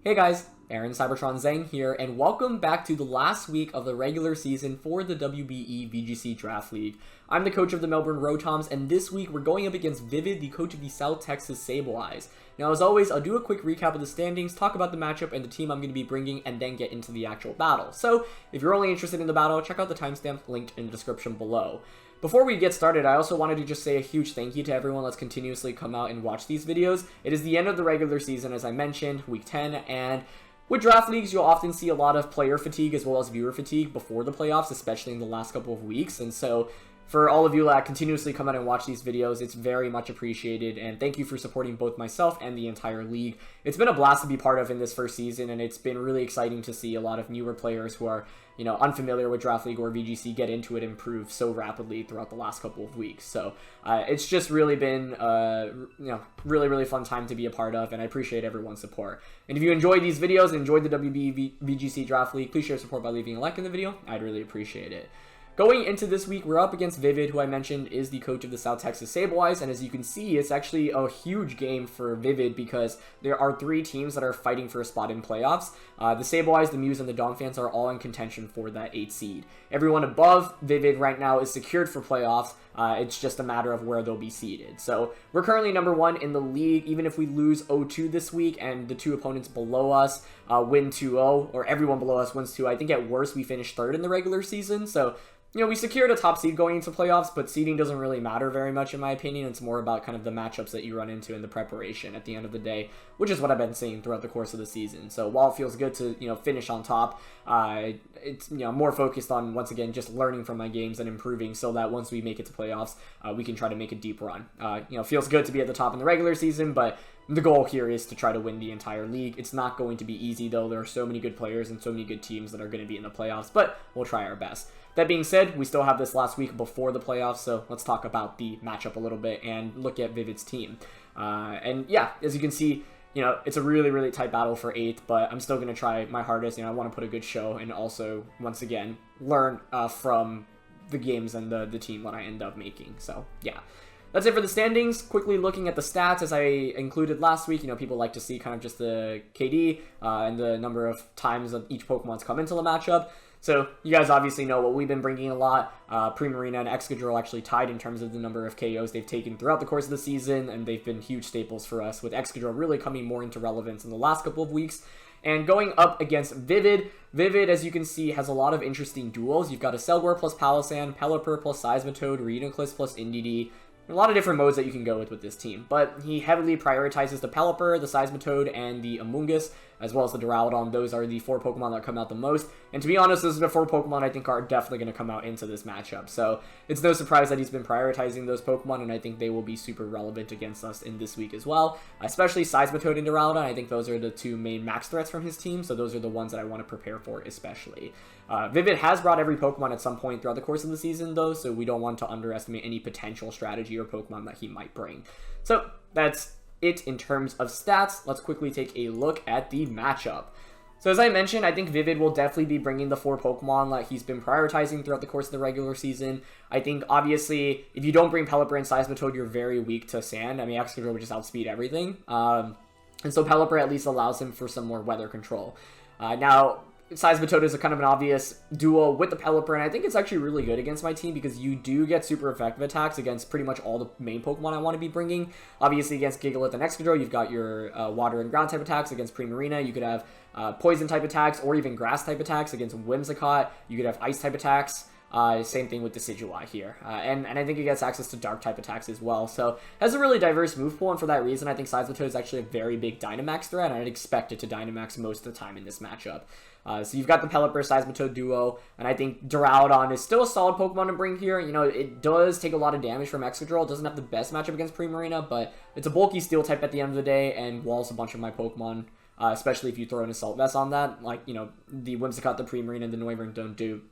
Hey guys, Aaron Cybertron Zhang here, and welcome back to the last week of the regular season for the WBE VGC Draft League. I'm the coach of the Melbourne Rotoms, and this week we're going up against Vivid, the coach of the South Texas Sableyes. Now, as always, I'll do a quick recap of the standings, talk about the matchup and the team I'm going to be bringing, and then get into the actual battle. So, if you're only interested in the battle, check out the timestamp linked in the description below. Before we get started, I also wanted to just say a huge thank you to everyone that's continuously come out and watch these videos. It is the end of the regular season, as I mentioned, week 10, and with draft leagues, you'll often see a lot of player fatigue as well as viewer fatigue before the playoffs, especially in the last couple of weeks, and so for all of you that continuously come out and watch these videos, it's very much appreciated, and thank you for supporting both myself and the entire league. It's been a blast to be part of in this first season, and it's been really exciting to see a lot of newer players who are, unfamiliar with Draft League or VGC get into it and improve so rapidly throughout the last couple of weeks. So it's just really been, really fun time to be a part of, and I appreciate everyone's support. And if you enjoyed these videos and enjoyed the WBE VGC Draft League, please share support by leaving a like in the video. I'd really appreciate it. Going into this week, we're up against Vivid, who I mentioned is the coach of the South Texas Sableyes, and as you can see, it's actually a huge game for Vivid because there are three teams that are fighting for a spot in playoffs. The Sableyes, the Muse, and the Donphans are all in contention for that 8th seed. Everyone above Vivid right now is secured for playoffs. It's just a matter of where they'll be seeded. So we're currently number 1 in the league. Even if we lose 0-2 this week and the two opponents below us win 2-0, or everyone below us wins 2, I think at worst we finish 3rd in the regular season. So we secured a top seed going into playoffs, but seeding doesn't really matter very much in my opinion. It's more about kind of the matchups that you run into in the preparation at the end of the day, which is what I've been seeing throughout the course of the season. So while it feels good to, finish on top, it's, more focused on, once again, just learning from my games and improving so that once we make it to playoffs, we can try to make a deep run. Feels good to be at the top in the regular season, but the goal here is to try to win the entire league. It's not going to be easy, though. There are so many good players and so many good teams that are going to be in the playoffs, but we'll try our best. That being said, we still have this last week before the playoffs, so let's talk about the matchup a little bit and look at Vivid's team. And yeah, as you can see, it's a really tight battle for 8th, but I'm still going to try my hardest. I want to put a good show and also, once again, learn from the games and the team that I end up making. So yeah. That's it for the standings. Quickly looking at the stats, as I included last week, people like to see kind of just the KD and the number of times that each Pokemon's come into the matchup. So you guys obviously know what we've been bringing a lot. Primarina and Excadrill actually tied in terms of the number of KOs they've taken throughout the course of the season, and they've been huge staples for us, with Excadrill really coming more into relevance in the last couple of weeks. And going up against Vivid, as you can see, has a lot of interesting duels. You've got a Selgor plus Palossand, Pelipper plus Seismitoad, Reuniclus plus Indeedee. A lot of different modes that you can go with this team, but he heavily prioritizes the Pelipper, the Seismitoad, and the Amoonguss, as well as the Duraludon. Those are the 4 Pokemon that come out the most, and to be honest, those are the 4 Pokemon I think are definitely going to come out into this matchup, so it's no surprise that he's been prioritizing those Pokemon, and I think they will be super relevant against us in this week as well, especially Seismitoad and Duraludon. I think those are the 2 main max threats from his team, so those are the ones that I want to prepare for especially. Vivid has brought every Pokemon at some point throughout the course of the season, though, so we don't want to underestimate any potential strategy or Pokemon that he might bring. So that's it in terms of stats. Let's quickly take a look at the matchup. So as I mentioned, I think Vivid will definitely be bringing the 4 Pokemon that he's been prioritizing throughout the course of the regular season. I think, obviously, if you don't bring Pelipper and Seismitoad, you're very weak to Sand. I mean, Excadrill would just outspeed everything. And so Pelipper at least allows him for some more weather control. Now, Seismitoad is a kind of an obvious duo with the Pelipper, and I think it's actually really good against my team because you do get super effective attacks against pretty much all the main Pokemon I want to be bringing. Obviously, against Gigalith and Excadrill, you've got your water and ground type attacks. Against Primarina, you could have poison type attacks or even grass type attacks. Against Whimsicott, you could have ice type attacks. Same thing with Decidueye here. And I think it gets access to dark type attacks as well. So it has a really diverse move pool, and for that reason, I think Seismitoad is actually a very big Dynamax threat, and I'd expect it to Dynamax most of the time in this matchup. So you've got the Pelipper Seismitoad duo, and I think Duraludon is still a solid Pokemon to bring here. It does take a lot of damage from Excadrill. It doesn't have the best matchup against Primarina, but it's a bulky steel type at the end of the day, and walls a bunch of my Pokemon, especially if you throw an Assault Vest on that. Like, the Whimsicott, the Primarina, and the Noivern don't do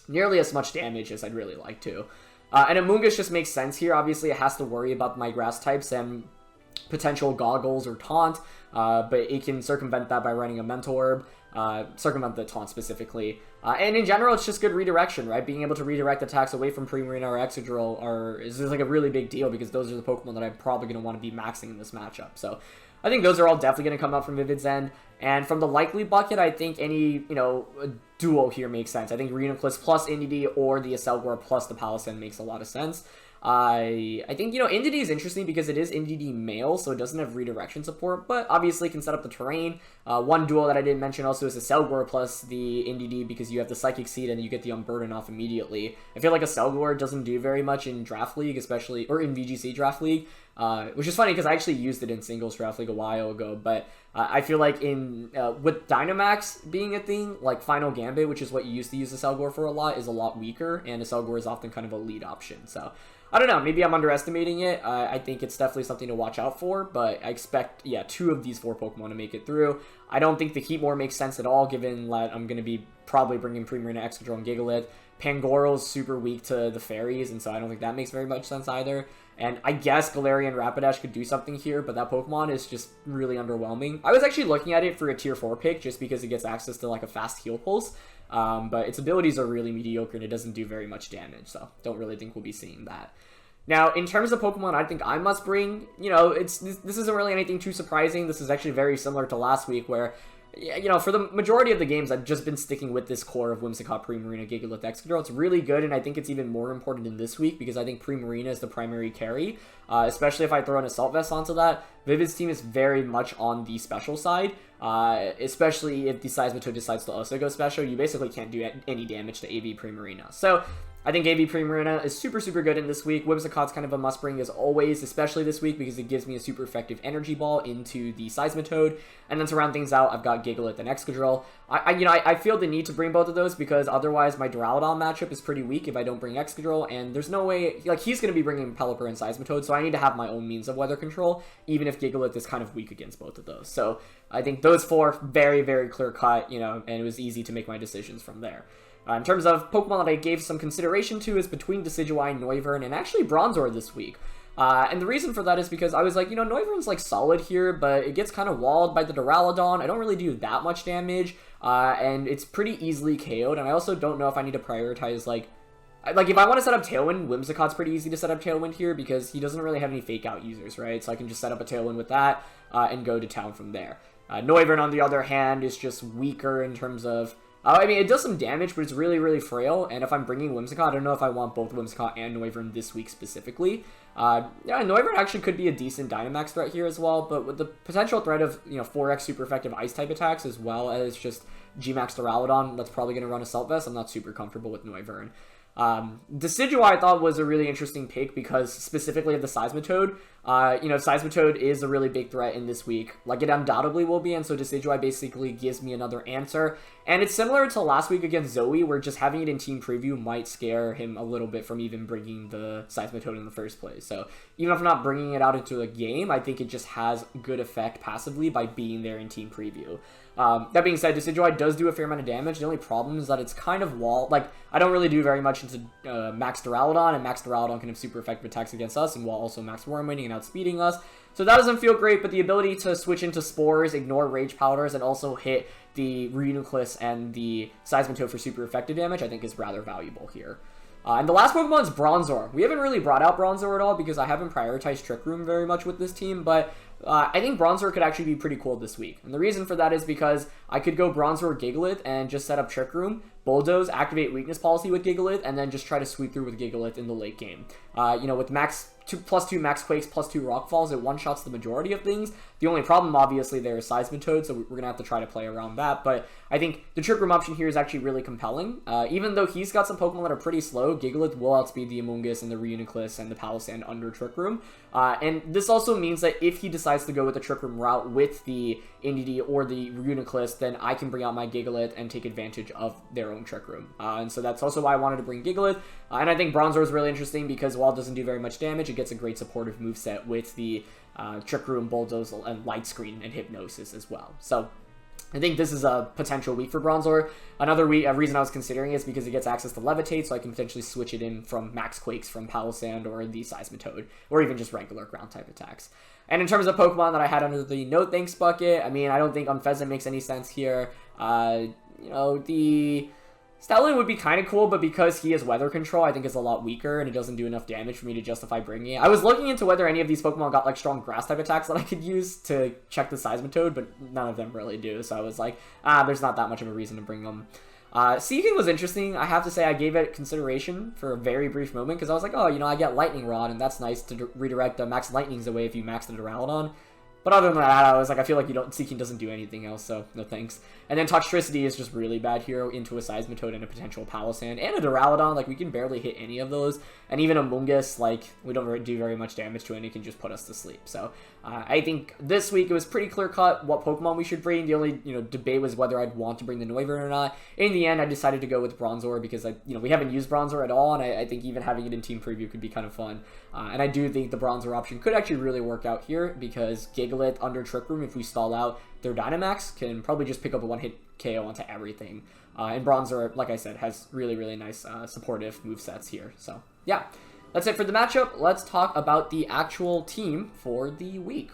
nearly as much damage as I'd really like to. And Amoonguss just makes sense here. Obviously, it has to worry about my grass types and potential Goggles or Taunt, but it can circumvent that by running a Mental Herb, circumvent the Taunt specifically. And in general, it's just good redirection, right? Being able to redirect attacks away from Primarina or Excadrill is like a really big deal because those are the Pokemon that I'm probably going to want to be maxing in this matchup. So I think those are all definitely going to come out from Vivid's end. And from the likely bucket, I think any, duo here makes sense. I think Reuniclus plus Indeedee or the Acelgor plus the Palossand makes a lot of sense. I think, Indeedee is interesting because it is Indeedee male, so it doesn't have redirection support, but obviously can set up the terrain. One duo that I didn't mention also is Acelgor plus the Indeedee because you have the Psychic Seed and you get the Unburden off immediately. I feel like Acelgor doesn't do very much in Draft League, or in VGC Draft League, which is funny because I actually used it in Singles Draft League a while ago, but I feel like with Dynamax being a thing, like Final Gambit, which is what you used to use Acelgor for a lot, is a lot weaker, and Acelgor is often kind of a lead option, so I don't know, maybe I'm underestimating it. I think it's definitely something to watch out for, but I expect, 2 of these 4 Pokemon to make it through. I don't think the Heatmor makes sense at all, given that I'm going to be probably bringing Primarina, Excadrill, and Gigalith. Pangoro's super weak to the fairies, and so I don't think that makes very much sense either. And I guess Galarian Rapidash could do something here, but that Pokemon is just really underwhelming. I was actually looking at it for a tier 4 pick, just because it gets access to like a fast heal pulse. But its abilities are really mediocre and it doesn't do very much damage, so don't really think we'll be seeing that. Now, in terms of Pokemon I think I must bring, this isn't really anything too surprising. This is actually very similar to last week where, for the majority of the games, I've just been sticking with this core of Whimsicott, Primarina, Gigalith, Excadrill. It's really good, and I think it's even more important in this week because I think Primarina is the primary carry, especially if I throw an Assault Vest onto that. Vivid's team is very much on the special side, especially if the Seismitoad decides to also go special. You basically can't do any damage to AV Primarina. So I think AV Primarina is super, super good in this week. Whimsicott's kind of a must-bring as always, especially this week because it gives me a super effective Energy Ball into the Seismitoad. And then to round things out, I've got Gigalith and Excadrill. I feel the need to bring both of those because otherwise my Duraludon matchup is pretty weak if I don't bring Excadrill, and there's no way, he's going to be bringing Pelipper and Seismitoad, so I need to have my own means of weather control, even if Gigalith is kind of weak against both of those. So I think those 4, very, very clear cut, and it was easy to make my decisions from there. In terms of Pokemon that I gave some consideration to is between Decidueye, Noivern, and actually Bronzor this week. And the reason for that is because I was like, Noivern's solid here, but it gets kind of walled by the Duraludon. I don't really do that much damage, and it's pretty easily KO'd, and I also don't know if I need to prioritize, if I want to set up Tailwind, Whimsicott's pretty easy to set up Tailwind here because he doesn't really have any Fake Out users, right? So I can just set up a Tailwind with that, and go to town from there. Noivern, on the other hand, is just weaker in terms of it does some damage, but it's really, really frail, and if I'm bringing Whimsicott, I don't know if I want both Whimsicott and Noivern this week specifically. Noivern actually could be a decent Dynamax threat here as well, but with the potential threat of, 4x super effective Ice-type attacks, as well as just G-Max Duraludon that's probably going to run Assault Vest, I'm not super comfortable with Noivern. Decidueye I thought was a really interesting pick because specifically of the Seismitoad. Seismitoad is a really big threat in this week, like it undoubtedly will be, and so Decidueye basically gives me another answer. And it's similar to last week against Zoe, where just having it in team preview might scare him a little bit from even bringing the Seismitoad in the first place. So even if I'm not bringing it out into a game, I think it just has good effect passively by being there in team preview. That being said, Decidueye does do a fair amount of damage. The only problem is that it's kind of wall. I don't really do very much into Max Duraludon, and Max Duraludon can have super effective attacks against us, and while also Max Wormwinding and outspeeding us. So that doesn't feel great, but the ability to switch into Spores, ignore Rage Powders, and also hit the Reuniclus and the Seismitoad for super effective damage, I think is rather valuable here. And the last Pokemon is Bronzor. We haven't really brought out Bronzor at all because I haven't prioritized Trick Room very much with this team, but I think Bronzor could actually be pretty cool this week. And the reason for that is because I could go Bronzor Gigalith and just set up Trick Room, Bulldoze, activate Weakness Policy with Gigalith, and then just try to sweep through with Gigalith in the late game. With +2 Max Quakes, +2 Rock Falls, it one-shots the majority of things. The only problem, obviously, there is Seismitoad, so we're going to have to try to play around that. But I think the Trick Room option here is actually really compelling. Even though he's got some Pokemon that are pretty slow, Gigalith will outspeed the Amoonguss and the Reuniclus and the Palossand under Trick Room. And this also means that if he decides to go with the Trick Room route with the Indeedee or the Reuniclus, then I can bring out my Gigalith and take advantage of their own Trick Room. And so that's also why I wanted to bring Gigalith. And I think Bronzor is really interesting because while it doesn't do very much damage, it gets a great supportive moveset with the Trick Room, Bulldoze, and Light Screen and Hypnosis as well. So I think this is a potential week for Bronzor. Another reason I was considering is because it gets access to Levitate, so I can potentially switch it in from Max Quakes from Palossand or the Seismitoad, or even just regular ground-type attacks. And in terms of Pokemon that I had under the no thanks bucket, I don't think Unfezant makes any sense here. Stoutland would be kind of cool, but because he has weather control, I think it's a lot weaker, and it doesn't do enough damage for me to justify bringing it. I was looking into whether any of these Pokemon got, like, strong grass-type attacks that I could use to check the Seismitoad, but none of them really do, so I was like, there's not that much of a reason to bring them. Seeking was interesting. I have to say I gave it consideration for a very brief moment, because I was like, oh, you know, I get Lightning Rod, and that's nice to redirect the Max Lightnings away if you max the Duraludon. But other than that, I was like, I feel like Seeking doesn't do anything else, so no thanks. And then Toxtricity is just really bad here into a Seismitoad and a potential Palossand. And a Duraludon, like, we can barely hit any of those. And even a Mungus, like, we don't do very much damage to it, and it can just put us to sleep. So, I think this week it was pretty clear-cut what Pokemon we should bring. The only, debate was whether I'd want to bring the Noivern or not. In the end, I decided to go with Bronzor because, we haven't used Bronzor at all, and I think even having it in Team Preview could be kind of fun. And I do think the Bronzor option could actually really work out here because Gigalith under Trick Room, if we stall out their Dynamax, can probably just pick up a one-hit KO onto everything. And Bronzor, like I said, has really, really nice supportive movesets here. So, yeah. That's it for the matchup. Let's talk about the actual team for the week.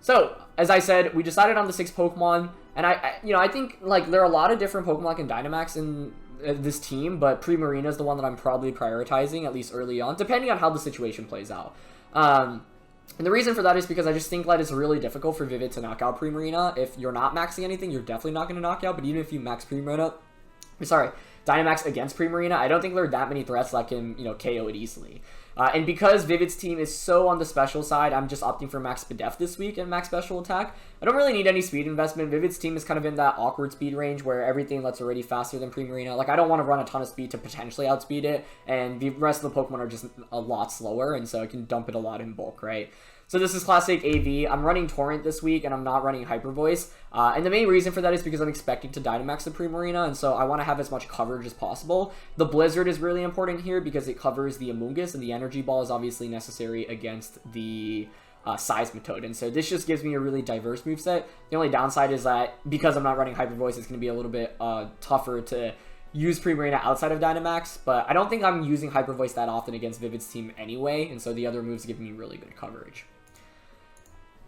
So, as I said, we decided on the 6 Pokemon, and I think, like, there are a lot of different Pokemon like in Dynamax in this team, but Primarina is the one that I'm probably prioritizing, at least early on, depending on how the situation plays out. And the reason for that is because I just think that it's really difficult for Vivid to knock out Primarina. If you're not maxing anything, you're definitely not going to knock out, but even if you max Dynamax against Primarina, I don't think there are that many threats that can, KO it easily. And because Vivid's team is so on the special side, I'm just opting for Max Spadef this week and Max Special Attack. I don't really need any speed investment. Vivid's team is kind of in that awkward speed range where everything that's already faster than Primarina. Like, I don't want to run a ton of speed to potentially outspeed it, and the rest of the Pokemon are just a lot slower, and so I can dump it a lot in bulk, right? So this is Classic AV. I'm running Torrent this week, and I'm not running Hyper Voice. And the main reason for that is because I'm expecting to Dynamax the Primarina, and so I want to have as much coverage as possible. The Blizzard is really important here because it covers the Amoonguss, and the Energy Ball is obviously necessary against the Seismitoad. And so this just gives me a really diverse moveset. The only downside is that because I'm not running Hyper Voice, it's going to be a little bit tougher to use Primarina outside of Dynamax, but I don't think I'm using Hyper Voice that often against Vivid's team anyway, and so the other moves give me really good coverage.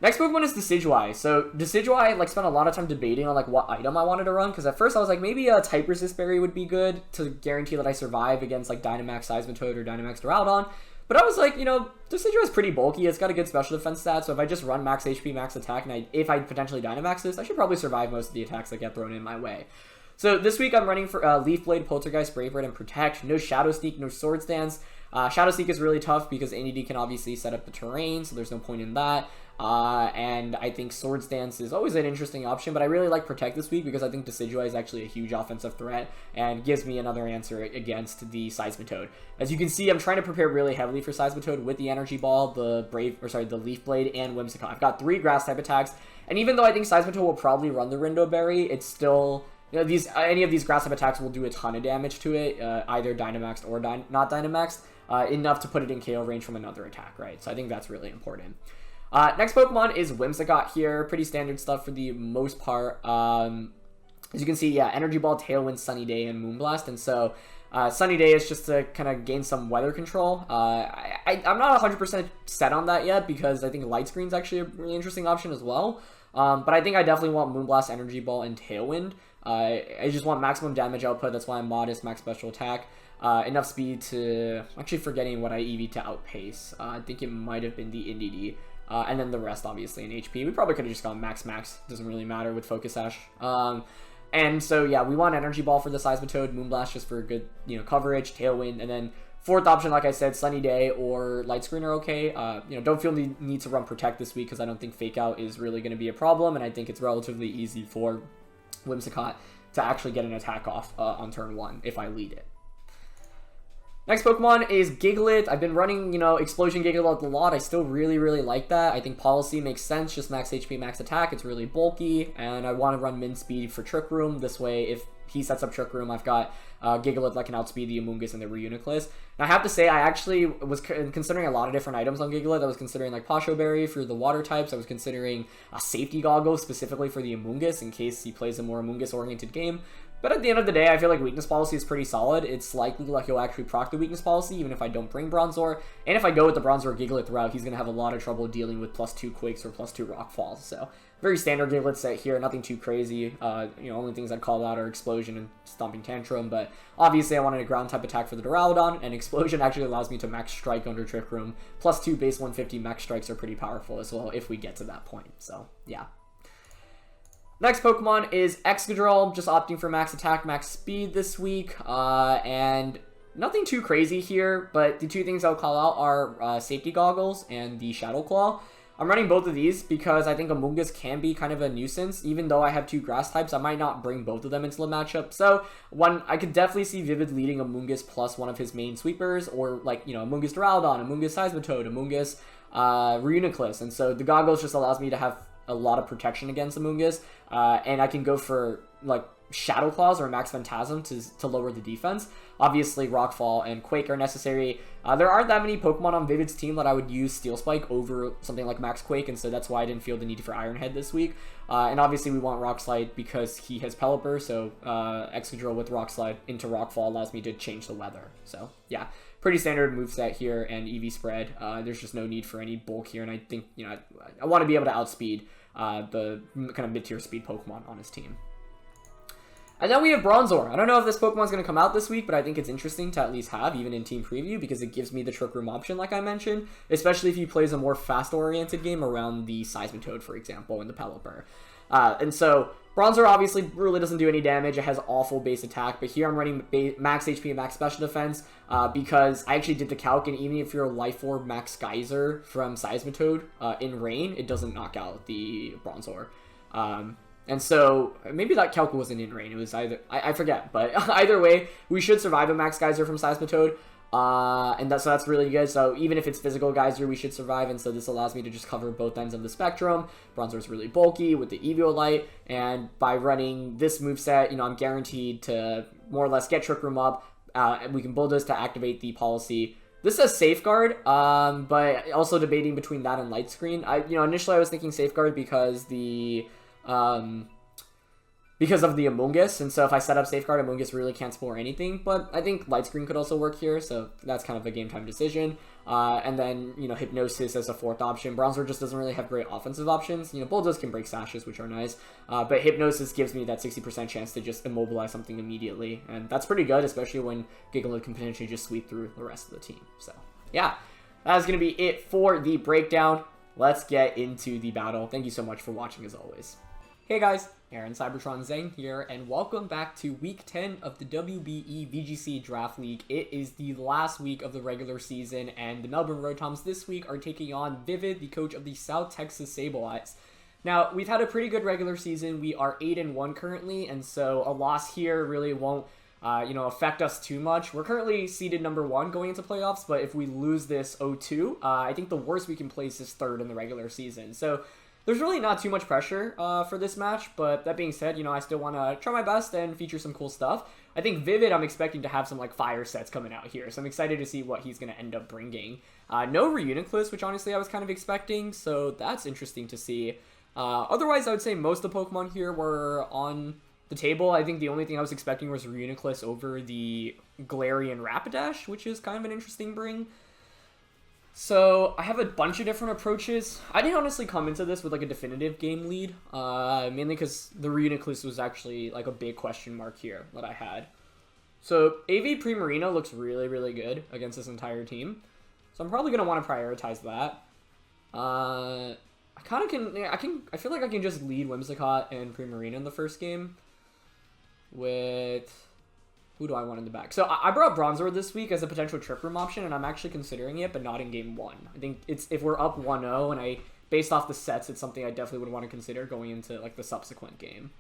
Next Pokemon is Decidueye. So Decidueye, spent a lot of time debating on, what item I wanted to run, because at first I was like, maybe a Type Resist Berry would be good to guarantee that I survive against, Dynamax Seismitoad or Dynamax Duraludon. But I was like, Decidueye is pretty bulky. It's got a good special defense stat, so if I just run max HP, max attack, and if I potentially Dynamax this, I should probably survive most of the attacks that get thrown in my way. So this week I'm running for Leaf Blade, Poltergeist, Brave Bird, and Protect. No Shadow Sneak, no Swords Dance. Shadow Sneak is really tough because NED can obviously set up the terrain, so there's no point in that. And I think Swords Dance is always an interesting option, but I really like Protect this week because I think Decidueye is actually a huge offensive threat and gives me another answer against the Seismitoad. As you can see, I'm trying to prepare really heavily for Seismitoad with the Energy Ball, the Leaf Blade, and Whimsicott. I've got 3 Grass-type attacks, and even though I think Seismitoad will probably run the Rindo Berry, it's still... any of these Grass-type attacks will do a ton of damage to it, either Dynamaxed or not Dynamaxed, enough to put it in KO range from another attack, right? So I think that's really important. Next Pokemon is Whimsicott here. Pretty standard stuff for the most part. As you can see, yeah, Energy Ball, Tailwind, Sunny Day, and Moonblast. And so Sunny Day is just to kind of gain some weather control. I'm not 100% set on that yet because I think Light Screen is actually a really interesting option as well. But I think I definitely want Moonblast, Energy Ball, and Tailwind. I just want maximum damage output. That's why I'm Modest, Max Special Attack. Enough speed to... I'm actually forgetting what I EV to Outpace. I think it might have been the NDD. And then the rest, obviously, in HP. We probably could have just gone Max. Doesn't really matter with Focus Sash. And so, yeah, we want Energy Ball for the Seismitoad, Moonblast just for good, coverage, Tailwind, and then fourth option, like I said, Sunny Day or Light Screen are okay. Don't feel the need to run Protect this week because I don't think Fake Out is really going to be a problem, and I think it's relatively easy for Whimsicott to actually get an attack off on turn 1 if I lead it. Next Pokemon is Gigalith. I've been running, Explosion Gigalith a lot. I still really, really like that. I think Policy makes sense. Just max HP, max attack. It's really bulky, and I want to run min speed for Trick Room. This way, if he sets up Trick Room, I've got Gigalith that can outspeed the Amoonguss and the Reuniclus. And I have to say, I actually was considering a lot of different items on Gigalith. I was considering Pasho Berry for the water types. I was considering a Safety Goggle specifically for the Amoonguss in case he plays a more Amoonguss-oriented game. But at the end of the day, I feel like Weakness Policy is pretty solid. It's likely he'll actually proc the Weakness Policy, even if I don't bring Bronzor. And if I go with the Bronzor Gigalith route, he's going to have a lot of trouble dealing with +2 Quakes or +2 Rock Falls. So very standard Giglet set here, nothing too crazy. Only things I'd call out are Explosion and Stomping Tantrum, but obviously I wanted a ground type attack for the Duraludon, and Explosion actually allows me to max strike under Trick Room. Plus 2 base 150 max strikes are pretty powerful as well if we get to that point, so yeah. Next Pokemon is Excadrill, just opting for max attack, max speed this week, and nothing too crazy here, but the two things I'll call out are Safety Goggles and the Shadow Claw. I'm running both of these because I think Amoonguss can be kind of a nuisance. Even though I have 2 grass types, I might not bring both of them into the matchup. So, I could definitely see Vivid leading Amoonguss plus one of his main sweepers, or like, Amoonguss Duraludon, Amoonguss Seismitoad, Amoonguss Reuniclus. And so the Goggles just allows me to have a lot of protection against Amoonguss, and I can go for like Shadow Claws or Max Phantasm to lower the defense. Obviously, Rockfall and Quake are necessary. There aren't that many Pokemon on Vivid's team that I would use Steel Spike over something like Max Quake, and so that's why I didn't feel the need for Iron Head this week. And obviously, we want Rock Slide because he has Pelipper, so Excadrill with Rock Slide into Rockfall allows me to change the weather. So, yeah, pretty standard moveset here, and EV Spread. There's just no need for any bulk here, and I think, I want to be able to outspeed the kind of mid-tier speed Pokemon on his team. And then we have Bronzor. I don't know if this Pokemon's going to come out this week, but I think it's interesting to at least have, even in Team Preview, because it gives me the Trick Room option, like I mentioned, especially if he plays a more fast-oriented game around the Seismitoad, for example, and the Pelipper. And so, Bronzor obviously really doesn't do any damage. It has awful base attack, but here I'm running max HP and max special defense because I actually did the calc, and even if you're a Life Orb Max Geyser from Seismitoad in Rain, it doesn't knock out the Bronzor. And so, maybe that calc wasn't in Rain. It was either, I forget, but either way, we should survive a Max Geyser from Seismitoad. So that's really good. So even if it's physical Geyser, we should survive. And so this allows me to just cover both ends of the spectrum. Bronzor is really bulky with the Eviolite. And by running this moveset, I'm guaranteed to more or less get Trick Room up. And we can Bulldoze to activate the policy. This says Safeguard, but also debating between that and Light Screen. Initially I was thinking Safeguard because of the Amoonguss, and so if I set up Safeguard, Amoonguss really can't spoil anything, but I think Light Screen could also work here, so that's kind of a game time decision. And then, Hypnosis as a 4th option. Bronzor just doesn't really have great offensive options. Bulldoze can break sashes, which are nice, but Hypnosis gives me that 60% chance to just immobilize something immediately, and that's pretty good, especially when Gigalith can potentially just sweep through the rest of the team. So, yeah, that's going to be it for the breakdown. Let's get into the battle. Thank you so much for watching, as always. Hey guys, Aaron Cybertron Zhang here, and welcome back to Week 10 of the WBE VGC Draft League. It is the last week of the regular season, and the Melbourne Rotoms this week are taking on Vivid, the coach of the South Texas Sableyes. Now, we've had a pretty good regular season. We are 8-1 currently, and so a loss here really won't affect us too much. We're currently seeded number 1 going into playoffs, but if we lose this 0-2, I think the worst we can place is 3rd in the regular season. So there's really not too much pressure for this match, but that being said, I still want to try my best and feature some cool stuff. I think Vivid, I'm expecting to have some fire sets coming out here, so I'm excited to see what he's going to end up bringing. No Reuniclus, which honestly I was kind of expecting, so that's interesting to see. Otherwise, I would say most of the Pokemon here were on the table. I think the only thing I was expecting was Reuniclus over the Galarian Rapidash, which is kind of an interesting bring. So, I have a bunch of different approaches. I didn't honestly come into this with a definitive game lead, mainly because the Reuniclus was actually a big question mark here that I had. So, AV Primarina looks really, really good against this entire team. So, I'm probably going to want to prioritize that. I feel like I can just lead Whimsicott and Primarina in the first game with... Who do I want in the back? So I brought Bronzor this week as a potential Trick Room option, and I'm actually considering it, but not in game 1. I think if we're up 1-0, and based off the sets, it's something I definitely would want to consider going into the subsequent game.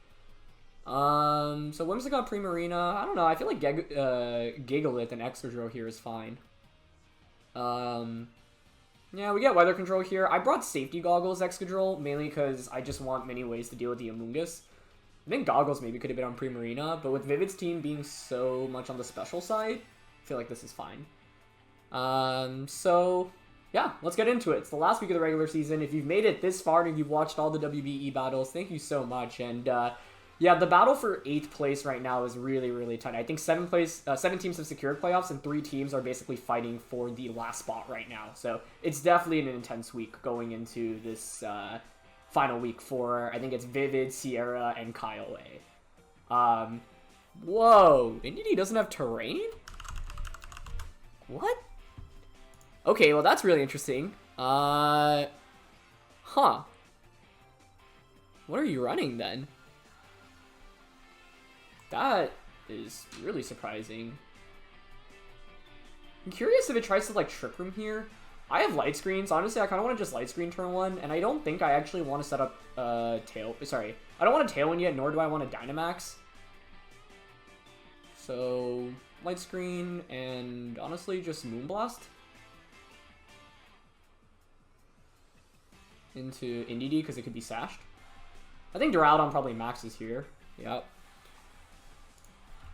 So Whimsicott, Primarina, I don't know. I feel like Gigalith and Excadrill here is fine. Yeah, we get Weather Control here. I brought Safety Goggles Excadrill, mainly because I just want many ways to deal with the Amoonguss. I think Goggles maybe could have been on Primarina, but with Vivid's team being so much on the special side, I feel like this is fine. So, yeah, let's get into it. It's the last week of the regular season. If you've made it this far and you've watched all the WBE battles, thank you so much. And, yeah, the battle for 8th place right now is really, really tight. I think 7 teams have secured playoffs, and 3 teams are basically fighting for the last spot right now. So, it's definitely an intense week going into this final week for, I think it's Vivid, Sierra, and Kyle A. Whoa, Indeedee doesn't have terrain? What? Okay, well that's really interesting. Huh. What are you running then? That is really surprising. I'm curious if it tries to like Trick Room here. I have light screens. Honestly, I kind of want to just light screen turn 1, and I don't think I actually want to set up tail. Sorry, I don't want a Tailwind yet, nor do I want a Dynamax. So light screen and honestly just Moonblast into Indeedee because it could be sashed. I think Duraludon probably maxes here. Yep.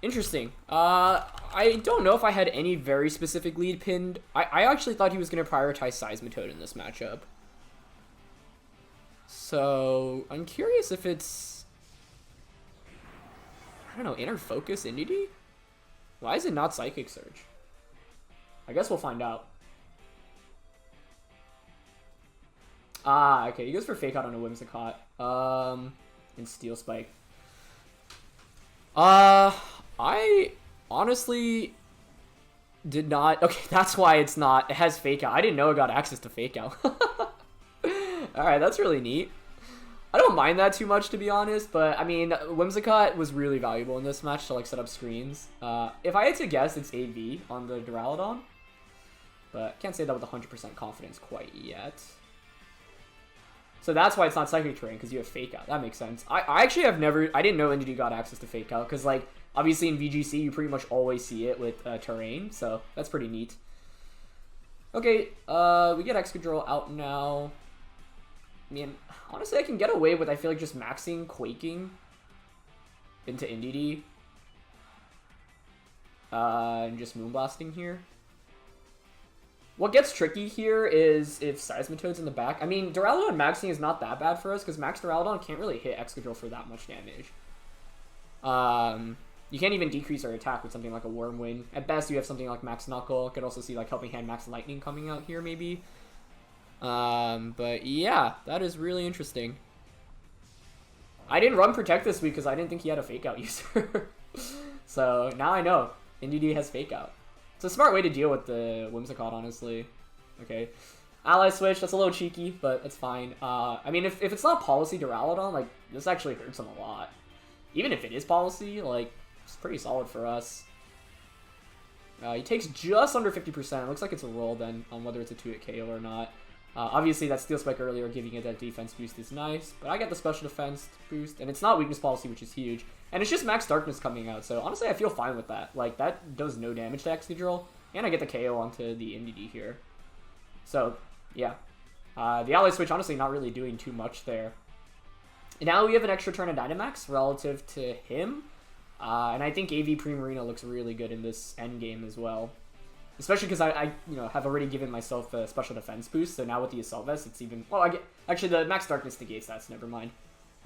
Interesting. I don't know if I had any very specific lead pinned. I actually thought he was going to prioritize Seismitoad in this matchup. So, I'm curious if it's... I don't know, Inner Focus Indeedee? Why is it not Psychic Surge? I guess we'll find out. Ah, okay, he goes for Fake Out on a Whimsicott. And Steel Spike. I honestly did not... Okay, that's why it's not... It has Fake Out. I didn't know it got access to Fake Out. Alright, that's really neat. I don't mind that too much, to be honest, but, I mean, Whimsicott was really valuable in this match to, like, set up screens. If I had to guess, it's AV on the Duraludon, but can't say that with 100% confidence quite yet. So that's why it's not Psychic Terrain, because you have Fake Out. That makes sense. I actually have never... I didn't know Indeedee got access to Fake Out, because, like, obviously in VGC, you pretty much always see it with Terrain, so that's pretty neat. Okay, we get Excadrill out now. I mean, honestly, I can get away with, I feel like, just maxing Quaking into Indeedee. And just Moonblasting here. What gets tricky here is if Seismitoad's in the back. I mean, Duraludon maxing is not that bad for us, because Max Duraludon can't really hit Excadrill for that much damage. You can't even decrease our attack with something like a Wormwing. At best, you have something like Max Knuckle. Could also see like Helping Hand Max Lightning coming out here, maybe. But yeah, that is really interesting. I didn't run Protect this week because I didn't think he had a Fake Out user. So now I know. Indeedee has Fake Out. It's a smart way to deal with the Whimsicott, honestly. Okay. Ally Switch, that's a little cheeky, but it's fine. I mean, if it's not Policy Duraludon, like, this actually hurts him a lot. Even if it is Policy, like, it's pretty solid for us. He takes just under 50%. It looks like it's a roll then on whether it's a 2-hit KO or not. Obviously, that Steel Spike earlier giving it that defense boost is nice, but I get the special defense boost, and it's not Weakness Policy, which is huge. And it's just Max Darkness coming out, so honestly, I feel fine with that. Like, that does no damage to Excadrill, and I get the KO onto the Indeedee here. So, yeah. The Ally Switch, honestly, not really doing too much there. And now we have an extra turn of Dynamax relative to him, and I think AV Primarina looks really good in this endgame as well. Especially because I have already given myself a special defense boost, so now with the Assault Vest, it's even... Well, actually, the Max Darkness negates that, so never mind.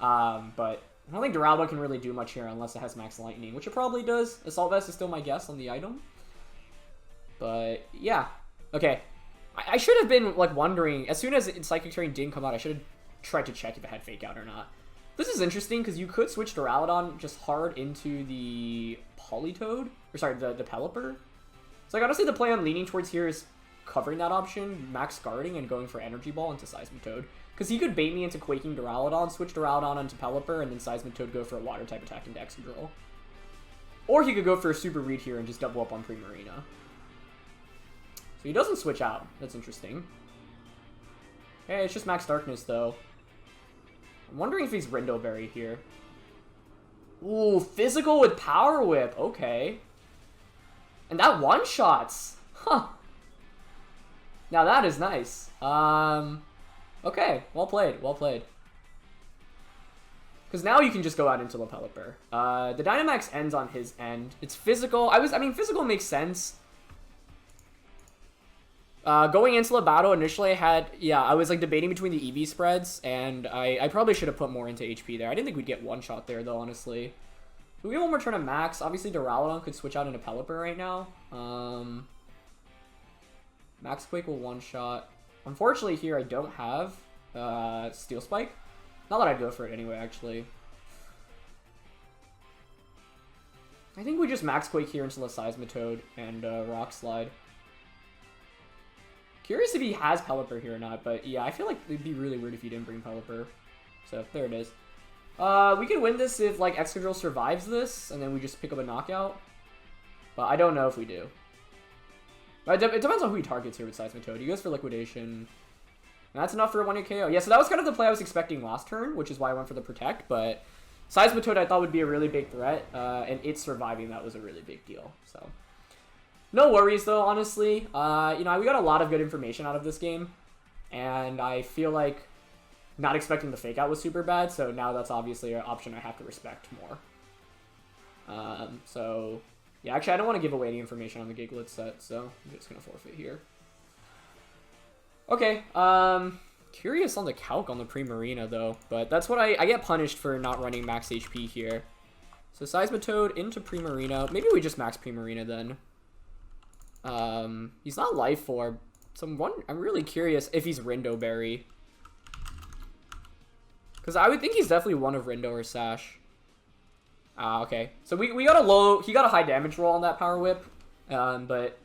But I don't think Duraludon can really do much here unless it has Max Lightning, which it probably does. Assault Vest is still my guess on the item. But, yeah. Okay. I should have been, like, wondering... As soon as Psychic Terrain didn't come out, I should have tried to check if it had Fake Out or not. This is interesting, because you could switch Duraludon just hard into the Politoed. Or, sorry, the Pelipper. So, like, honestly, the play I'm leaning towards here is covering that option, max guarding, and going for Energy Ball into Seismitoad. Because he could bait me into Quaking Duraludon, switch Duraludon into Pelipper, and then Seismitoad go for a Water-type attack into Excadrill. Or he could go for a Super Read here and just double up on Primarina. So he doesn't switch out. That's interesting. Okay, it's just Max Darkness, though. I'm wondering if he's Rindo Berry here. Ooh, Physical with Power Whip. Okay. And that one-shots. Huh. Now that is nice. Okay. Well played. Well played. Because now you can just go out into the Pelipper. The Dynamax ends on his end. It's Physical. I mean, Physical makes sense. Going into the battle, initially I was like debating between the EV spreads, and I probably should have put more into HP there. I didn't think we'd get one shot there, though, honestly. We get one more turn of Max. Obviously, Duraludon could switch out into Pelipper right now. Max Quake will one-shot. Unfortunately, here I don't have Steel Spike. Not that I'd go for it anyway, actually. I think we just Max Quake here into the Seismitoad and Rock Slide. Curious if he has Pelipper here or not, but yeah, I feel like it'd be really weird if he didn't bring Pelipper. So, there it is. We can win this if, like, Excadrill survives this, and then we just pick up a knockout. But I don't know if we do. But it depends on who he targets here with Seismitoad. He goes for Liquidation. And that's enough for a 1-hit KO. Yeah, so that was kind of the play I was expecting last turn, which is why I went for the Protect, but Seismitoad I thought would be a really big threat, and it surviving that was a really big deal, so. No worries, though, honestly. You know, we got a lot of good information out of this game, and I feel like not expecting the Fake Out was super bad, so now that's obviously an option I have to respect more. So, yeah, actually, I don't want to give away any information on the Gigalith set, so I'm just going to forfeit here. Okay, curious on the calc on the Primarina, though, but that's what I get punished for not running max HP here. So Seismitoad into Primarina. Maybe we just max Primarina then. He's not Life Orb, so I'm really curious if he's Rindo Berry. Because I would think he's definitely one of Rindo or Sash. Okay. So we got he got a high damage roll on that Power Whip, but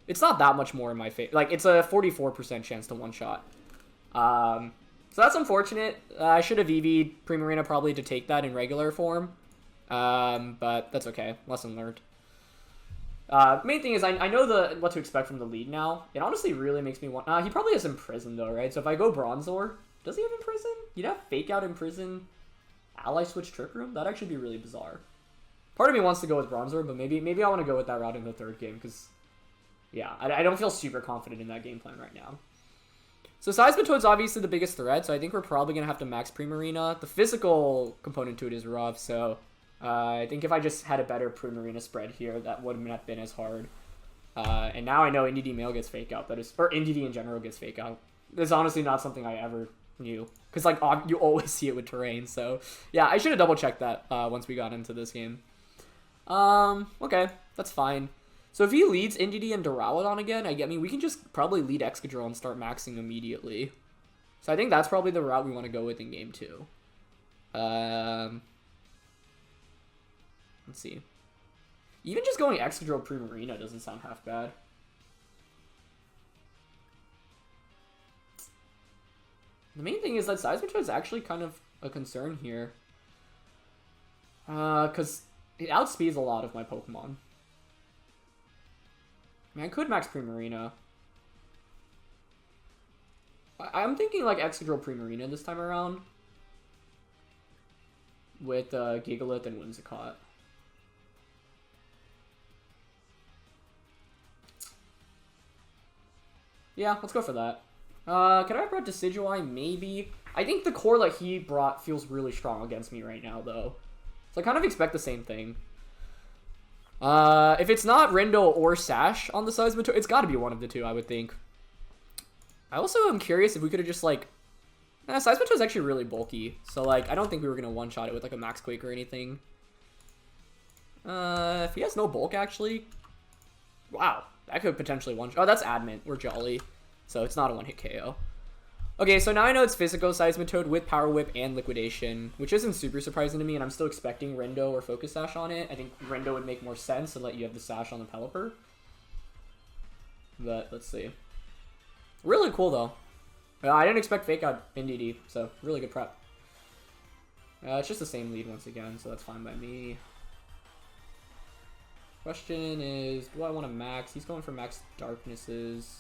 it's not that much more in my favor. Like, it's a 44% chance to one-shot. So that's unfortunate. I should have EV'd Primarina probably to take that in regular form. But that's okay. Lesson learned. Main thing is I know what to expect from the lead now. It honestly really makes me want... he probably has Imprison, though, right? So if I go Bronzor... Does he have Imprison? You'd have Fake Out Imprison, Ally Switch Trick Room? That'd actually be really bizarre. Part of me wants to go with Bronzor, but maybe I want to go with that route in the third game, because... Yeah, I don't feel super confident in that game plan right now. So Seismitoad's obviously the biggest threat, so I think we're probably going to have to max Primarina. The physical component to it is rough, so... I think if I just had a better Primarina spread here, that wouldn't have been as hard. And now I know NDD Male gets Fake Out, or NDD in general gets Fake Out. That's honestly not something I ever knew. Because, like, you always see it with terrain, so... Yeah, I should have double-checked that once we got into this game. Okay, that's fine. So if he leads NDD and Duraludon again, I mean, we can just probably lead Excadrill and start maxing immediately. So I think that's probably the route we want to go with in game 2. Let's see. Even just going Excadrill Primarina doesn't sound half bad. The main thing is that Seismitoad is actually kind of a concern here. Because it outspeeds a lot of my Pokemon. I mean, I could max Primarina. I'm thinking like Excadrill Primarina this time around. With Gigalith and Whimsicott. Yeah, let's go for that. Could I have brought Decidueye? Maybe. I think the core that he brought feels really strong against me right now, though. So I kind of expect the same thing. If it's not Rindo or Sash on the Seismitoad, it's got to be one of the two, I would think. I also am curious if we could have just, like... Seismitoad is actually really bulky, so, like, I don't think we were going to one-shot it with, like, a Max Quake or anything. If he has no bulk, actually... Wow, that could potentially one-shot... Oh, that's Adamant. We're Jolly. So it's not a one-hit KO. Okay, so now I know it's Physical Seismitoad with Power Whip and Liquidation, which isn't super surprising to me, and I'm still expecting Rindo or Focus Sash on it. I think Rindo would make more sense to let you have the Sash on the Pelipper. But, let's see. Really cool, though. I didn't expect Fake Out NDD, so really good prep. It's just the same lead once again, so that's fine by me. Question is, do I want to max? He's going for max Darknesses.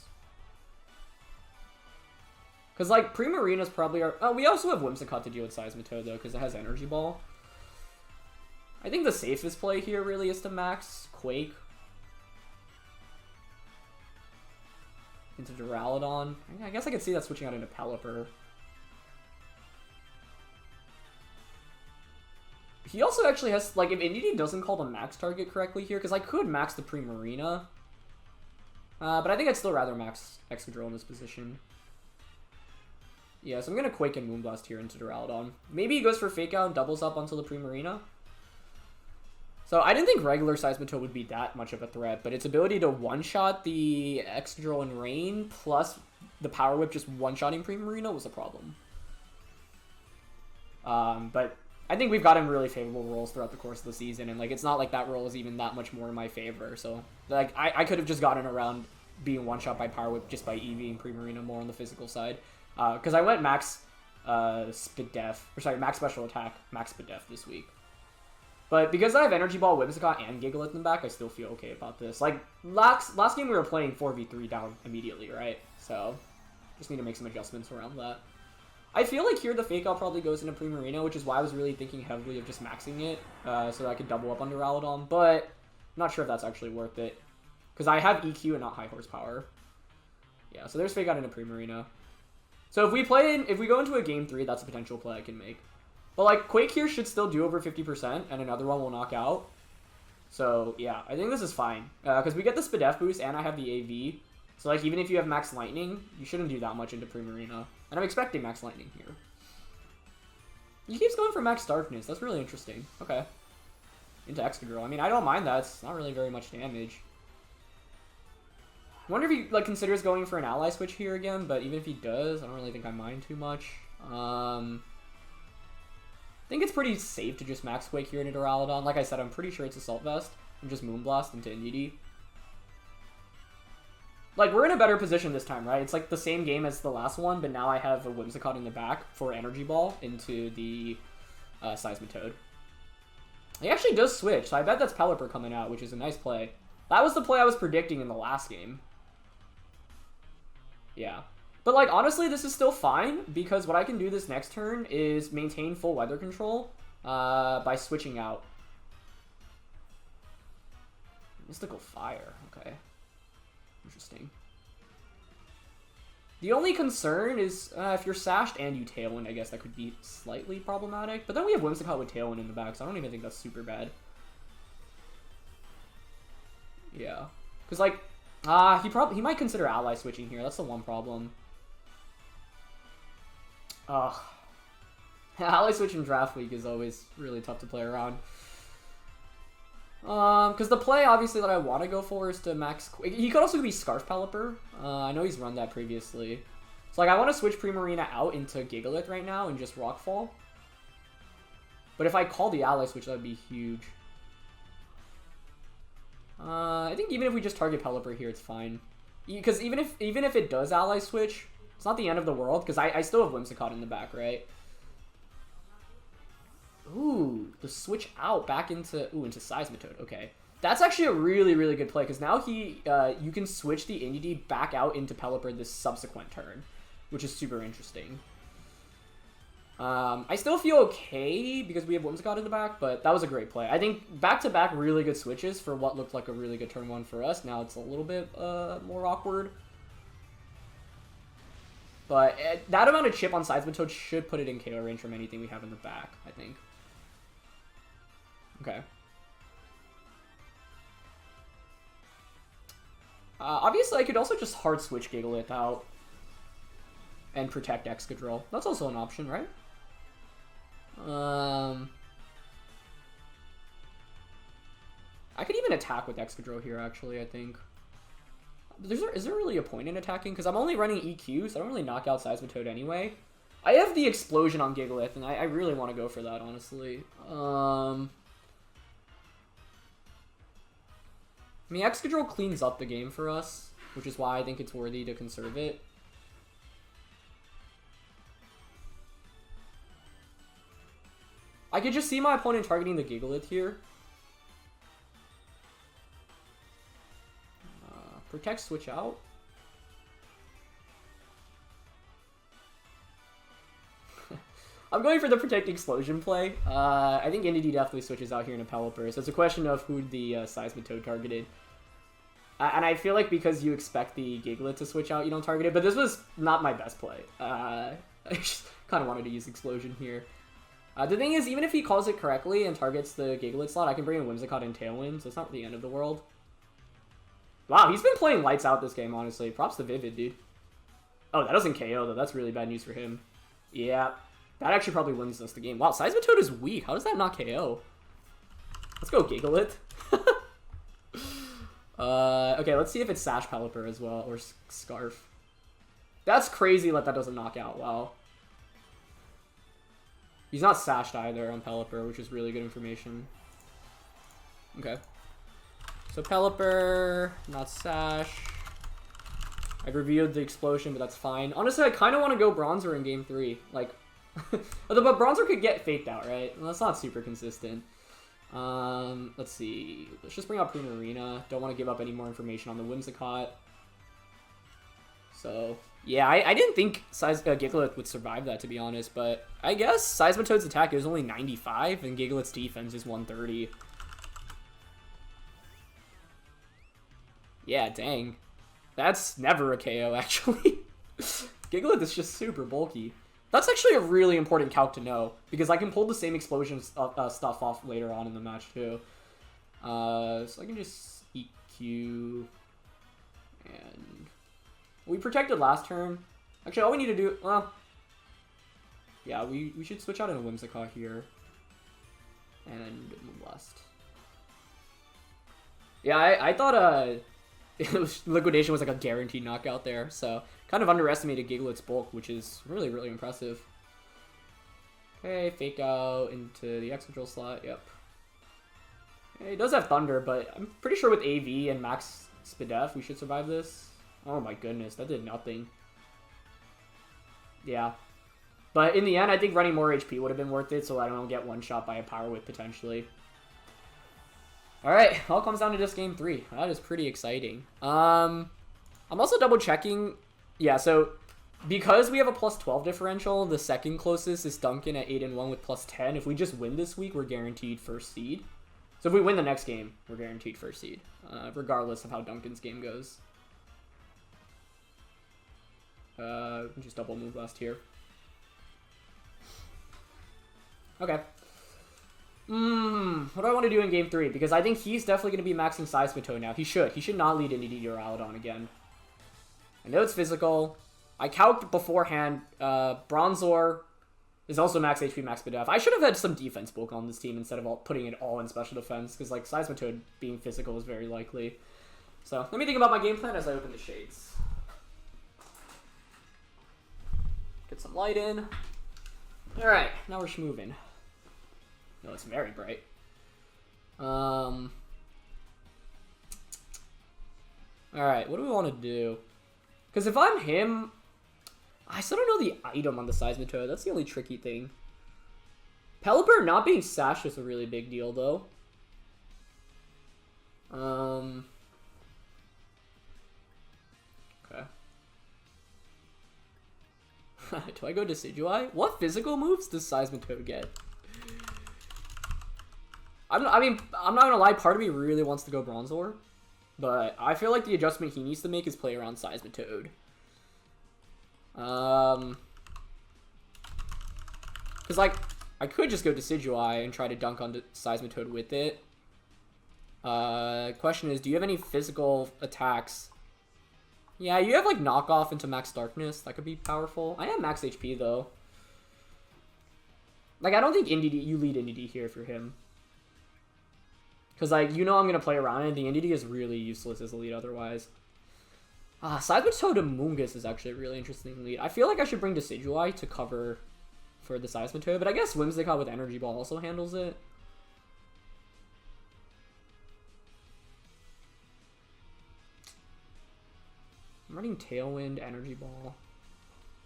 Because, like, Primarina's probably our... Oh, we also have Whimsicott to deal with Seismitoad, though, because it has Energy Ball. I think the safest play here really is to max Quake into Duraludon. I guess I could see that switching out into Pelipper. He also actually has... Like, if NDD doesn't call the max target correctly here, because I could max the Primarina. But I think I'd still rather max Excadrill in this position. Yeah, so I'm going to Quake and Moonblast here into Duraludon. Maybe he goes for Fake Out and doubles up onto the Primarina. So I didn't think regular Seismitoad would be that much of a threat, but its ability to one-shot the Excadrill and Rain plus the Power Whip just one-shotting Primarina was a problem. But I think we've gotten really favorable rolls throughout the course of the season, and like it's not like that roll is even that much more in my favor. So like I could have just gotten around being one shot by Power Whip just by EVing Primarina more on the physical side, because I went max max special attack, max speed def this week. But because I have Energy Ball, Whimsicott, and Gigalith in the back, I still feel okay about this. Like last game we were playing 4v3 down immediately, right? So just need to make some adjustments around that. I feel like here the Fake Out probably goes into Primarina, which is why I was really thinking heavily of just maxing it, so that I could double up on Duraludon, but I'm not sure if that's actually worth it. Because I have EQ and not high horsepower. Yeah, so there's Fake Out into Primarina. So if we go into a game 3, that's a potential play I can make. But like, Quake here should still do over 50%, and another one will knock out. So yeah, I think this is fine. Because we get the Spadef boost, and I have the AV. So like, even if you have Max Lightning, you shouldn't do that much into Primarina. And I'm expecting Max Lightning here. He keeps going for Max Darkness. That's really interesting. Okay. Into Excadrill. I mean, I don't mind that. It's not really very much damage. I wonder if he like considers going for an ally switch here again, but even if he does, I don't really think I mind too much. I think it's pretty safe to just Max Quake here into Duraludon. Like I said, I'm pretty sure it's Assault Vest. And just Moonblast into Indeedee. Like, we're in a better position this time, right? It's like the same game as the last one, but now I have a Whimsicott in the back for Energy Ball into the Seismitoad. He actually does switch, so I bet that's Pelipper coming out, which is a nice play. That was the play I was predicting in the last game. Yeah. But, like, honestly, this is still fine, because what I can do this next turn is maintain full weather control by switching out. Mystical Fire, okay. Interesting. The only concern is if you're sashed and you Tailwind, I guess that could be slightly problematic. But then we have Whimsicott with Tailwind in the back, so I don't even think that's super bad. Yeah. Because, like, he might consider ally switching here. That's the one problem. Ugh. Ally switch in Draft League is always really tough to play around. Because the play, obviously, that I want to go for is to max... He could also be Scarf Pelipper. I know he's run that previously. So, like, I want to switch Primarina out into Gigalith right now and just Rockfall. But if I call the ally switch, that would be huge. I think even if we just target Pelipper here, it's fine. Because even if it does ally switch, it's not the end of the world, because I still have Whimsicott in the back, right? Ooh, the switch out back into Seismitoad. Okay, that's actually a really, really good play, because now you can switch the Indeedee back out into Pelipper this subsequent turn, which is super interesting. I still feel okay because we have Whimsicott in the back, but that was a great play. I think back-to-back really good switches for what looked like a really good turn one for us. Now it's a little bit more awkward. But that amount of chip on Seismitoad should put it in KO range from anything we have in the back, I think. Okay. Obviously, I could also just hard switch Gigalith out and protect Excadrill. That's also an option, right? I could even attack with Excadrill here, actually, I think. Is there really a point in attacking? Because I'm only running EQ, so I don't really knock out Seismitoad anyway. I have the Explosion on Gigalith, and I really want to go for that, honestly. I mean, Excadrill cleans up the game for us, which is why I think it's worthy to conserve it. I could just see my opponent targeting the Gigalith here. Protect, switch out. I'm going for the Protect Explosion play. I think Indeedee definitely switches out here in a Pelipper, so it's a question of who the Seismitoad targeted. And I feel like because you expect the Gigalith to switch out, you don't target it, but this was not my best play. I just kind of wanted to use Explosion here. The thing is, even if he calls it correctly and targets the Gigalith slot, I can bring in Whimsicott and Tailwind, so it's not the end of the world. Wow, he's been playing lights out this game, honestly. Props to Vivid, dude. Oh, that doesn't KO, though. That's really bad news for him. Yeah. That actually probably wins us the game. Wow, Seismitoad is weak. How does that not KO? Let's go Gigalith. Okay, let's see if it's Sash Pelipper as well, or Scarf. That's crazy that doesn't knock out. Wow. He's not sashed either on Pelipper, which is really good information. Okay. So Pelipper, not sash. I've revealed the explosion, but that's fine. Honestly, I kind of want to go Bronzer in game 3. Like, but Bronzer could get faked out, right? Well, that's not super consistent. Let's see. Let's just bring out Primarina. Don't want to give up any more information on the Whimsicott. So, yeah, I didn't think Gigalith would survive that, to be honest, but I guess Seismitoad's attack is only 95, and Gigalith's defense is 130. Yeah, dang. That's never a KO, actually. Gigalith is just super bulky. That's actually a really important calc to know, because I can pull the same explosion stuff off later on in the match, too. So I can just EQ, and we protected last turn. Actually, all we need to do, well, yeah, we should switch out in a Whimsicott here, and move west. Yeah, I thought Liquidation was like a guaranteed knockout there, so kind of underestimated Gigalith's bulk, which is really, really impressive. Okay, fake out into the Excadrill slot, yep. Okay, it does have Thunder, but I'm pretty sure with AV and Max Spidef, we should survive this. Oh my goodness, that did nothing. Yeah. But in the end, I think running more HP would have been worth it, so I don't get one shot by a Power Whip potentially. Alright, all comes down to just game 3. That is pretty exciting. I'm also double checking. Yeah, so because we have a plus 12 differential, the second closest is Duncan at 8-1 with plus 10. If we just win this week, we're guaranteed first seed. So if we win the next game, we're guaranteed first seed, regardless of how Duncan's game goes. Just double move last here. Okay. What do I want to do in game 3? Because I think he's definitely going to be maxing Seismitoad now. He should not lead into Duraludon again. I know it's physical. I calced beforehand. Bronzor is also max HP, max Spidef. I should have had some defense bulk on this team instead of putting it all in special defense, because like Seismitoad being physical is very likely. So let me think about my game plan as I open the shades. Get some light in. Alright, now we're schmoving. No, it's very bright. Alright, what do we want to do? Because if I'm him, I still don't know the item on the Seismitoad. That's the only tricky thing. Pelipper not being sashed is a really big deal, though. Okay. Do I go Decidueye? What physical moves does Seismitoad get? I mean, I'm not gonna lie, part of me really wants to go Bronzor, but I feel like the adjustment he needs to make is play around Seismitoad. Because, like, I could just go Decidueye and try to dunk on Seismitoad with it. Question is, do you have any physical attacks? Yeah, you have, like, knockoff into max darkness. That could be powerful. I have max HP, though. Like, I don't think you lead Indeedee here for him. Because, like, you know I'm going to play around it. The Indeedee is really useless as a lead otherwise. Seismitoad and Mungus is actually a really interesting lead. I feel like I should bring Decidueye to cover for the Seismitoad, but I guess Whimsicott with Energy Ball also handles it. I'm running Tailwind, Energy Ball.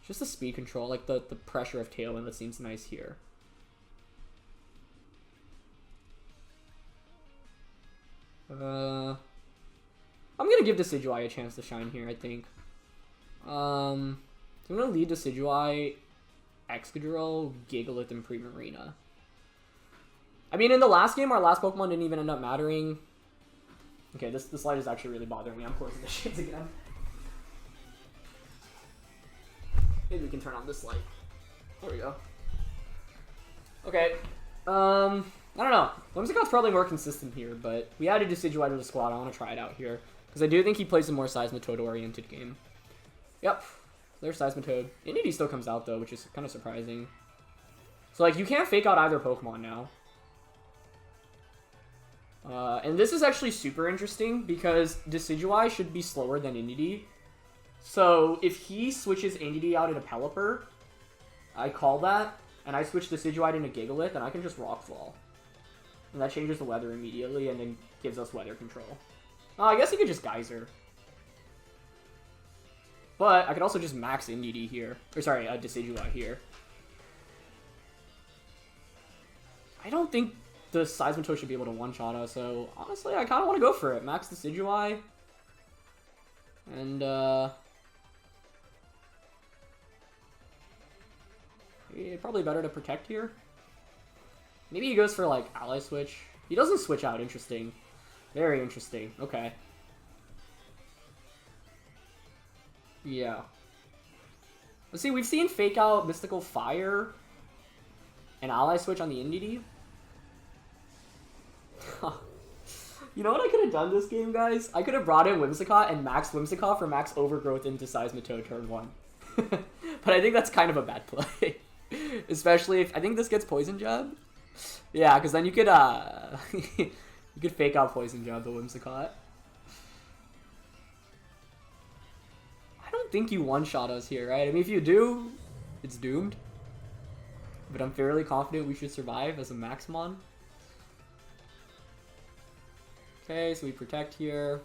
Just the speed control, like the pressure of Tailwind that seems nice here. I'm gonna give Decidueye a chance to shine here, I think. So I'm gonna lead Decidueye, Excadrill, Gigalith, and Primarina. I mean, in the last game, our last Pokemon didn't even end up mattering. Okay, this light is actually really bothering me. I'm closing the shades again. Maybe we can turn on this light. There we go. Okay. I don't know. Whimsicott's probably more consistent here, but we added Decidueye to the squad. I want to try it out here, because I do think he plays a more Seismitoad-oriented game. Yep. There's Seismitoad. Indeedee still comes out, though, which is kind of surprising. So, like, you can't fake out either Pokemon now. And this is actually super interesting, because Decidueye should be slower than Indeedee. So, if he switches Indeedee out into Pelipper, I call that, and I switch Decidueye into Gigalith, then I can just Rock Fall. And that changes the weather immediately, and then gives us weather control. I guess he could just Geyser. But I could also just max Indeedee here. Or sorry, Decidueye here. I don't think the Seismitoad should be able to one-shot us, so honestly, I kind of want to go for it. Max Decidueye. And, yeah, probably better to protect here. Maybe he goes for, like, Ally Switch. He doesn't switch out. Interesting. Very interesting. Okay. Yeah. Let's see, we've seen Fake Out Mystical Fire and Ally Switch on the Indeedee. You know what I could have done this game, guys? I could have brought in Whimsicott and maxed Whimsicott for max Overgrowth into Seismitoad turn 1. But I think that's kind of a bad play. Especially if... I think this gets Poison Jab. Yeah, because then you could, you could Fake Out Poison Jab the Whimsicott. I don't think you one-shot us here, right? I mean, if you do, it's doomed. But I'm fairly confident we should survive as a Maxmon. Okay, so we protect here.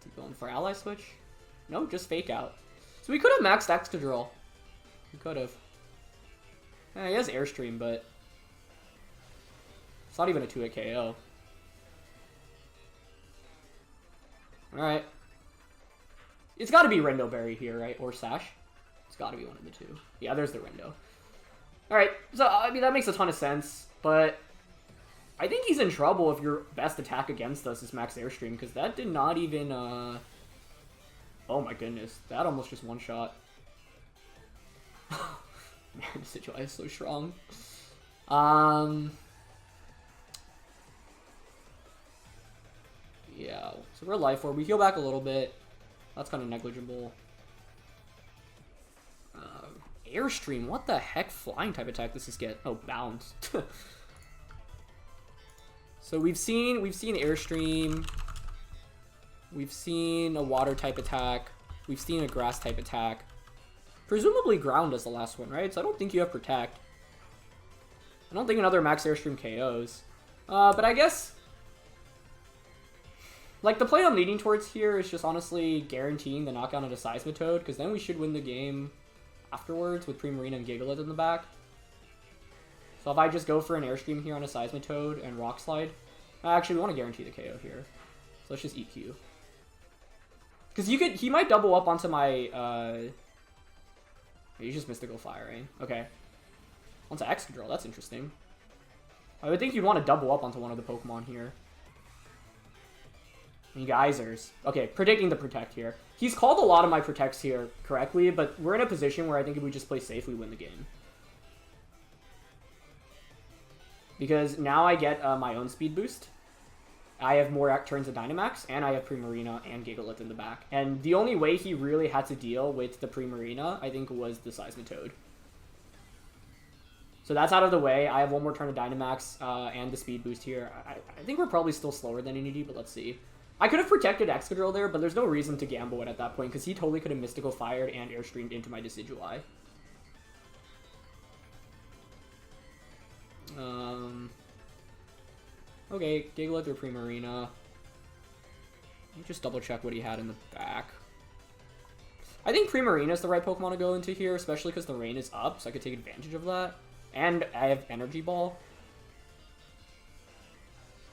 Keep going for Ally Switch. No, just Fake Out. So we could have maxed Excadrill. We could have. He has Airstream, but it's not even a 2-hit KO. Alright. It's got to be Rendo Berry here, right? Or Sash. It's got to be one of the two. Yeah, there's the Rendo. Alright, so, I mean, that makes a ton of sense, but I think he's in trouble if your best attack against us is Max Airstream, because that did not even, oh my goodness. That almost just one-shot. Man, Decidueye is so strong. Yeah, so we're Life Orb. We heal back a little bit. That's kind of negligible. Airstream, what the heck flying type attack does this get? Oh, Bounce. So we've seen Airstream. We've seen a water type attack. We've seen a grass type attack. Presumably ground is the last one, right? So I don't think you have Protect. I don't think another Max Airstream KOs. But I guess, like, the play I'm leaning towards here is just honestly guaranteeing the knockout of the Seismitoad, because then we should win the game afterwards with Primarina and Gigalith in the back. So if I just go for an Airstream here on a Seismitoad and Rock Slide, actually we want to guarantee the KO here. So let's just EQ. Because he might double up onto my, he's just Mystical Firing. Okay. Onto Excadrill, that's interesting. I would think you'd want to double up onto one of the Pokemon here. And Geysers. Okay, predicting the Protect here. He's called a lot of my Protects here correctly, but we're in a position where I think if we just play safe, we win the game. Because now I get my own speed boost. I have more turns of Dynamax, and I have Primarina and Gigalith in the back. And the only way he really had to deal with the Primarina, I think, was the Seismitoad. So that's out of the way. I have one more turn of Dynamax and the speed boost here. I think we're probably still slower than Indeedee, but let's see. I could have protected Excadrill there, but there's no reason to gamble it at that point, because he totally could have Mystical Fired and Airstreamed into my Decidueye. Okay, Gigalith or Primarina. Let me just double check what he had in the back. I think Primarina is the right Pokemon to go into here, especially because the rain is up, so I could take advantage of that. And I have Energy Ball.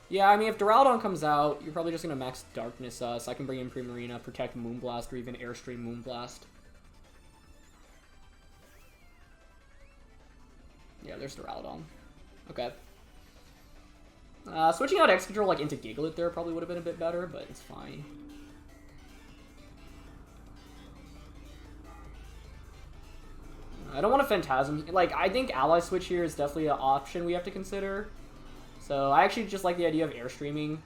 Yeah, I mean, if Duraludon comes out, you're probably just going to max Darkness us. I can bring in Primarina, protect Moonblast, or even Airstream Moonblast. Yeah, there's Duraludon. Okay. Switching out Excadrill, like, into Gigalith there probably would have been a bit better, but it's fine. I don't want to Phantasm. Like, I think Ally Switch here is definitely an option we have to consider. So I actually just like the idea of Airstreaming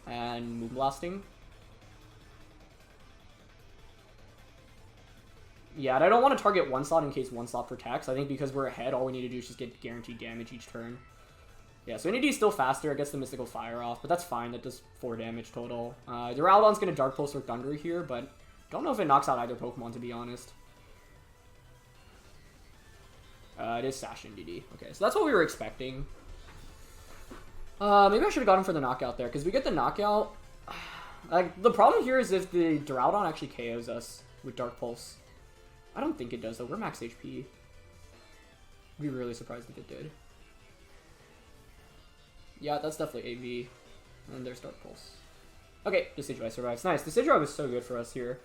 and Moonblasting. Yeah, and I don't want to target one slot in case one slot protects. I think because we're ahead, all we need to do is just get guaranteed damage each turn. Yeah, so Indeedee is still faster. It gets the Mystical Fire off, but that's fine. That does 4 damage total. Duraludon's going to Dark Pulse or Thunder here, but don't know if it knocks out either Pokemon, to be honest. It is Sash NDD. Okay, so that's what we were expecting. Maybe I should have got him for the knockout there, because we get the knockout. Like, the problem here is if the Duraludon actually KOs us with Dark Pulse. I don't think it does, though. We're max HP. I'd be really surprised if it did. Yeah, that's definitely AV. And there's Dark Pulse. Okay, Decidueye survives. Nice. Decidueye was so good for us here.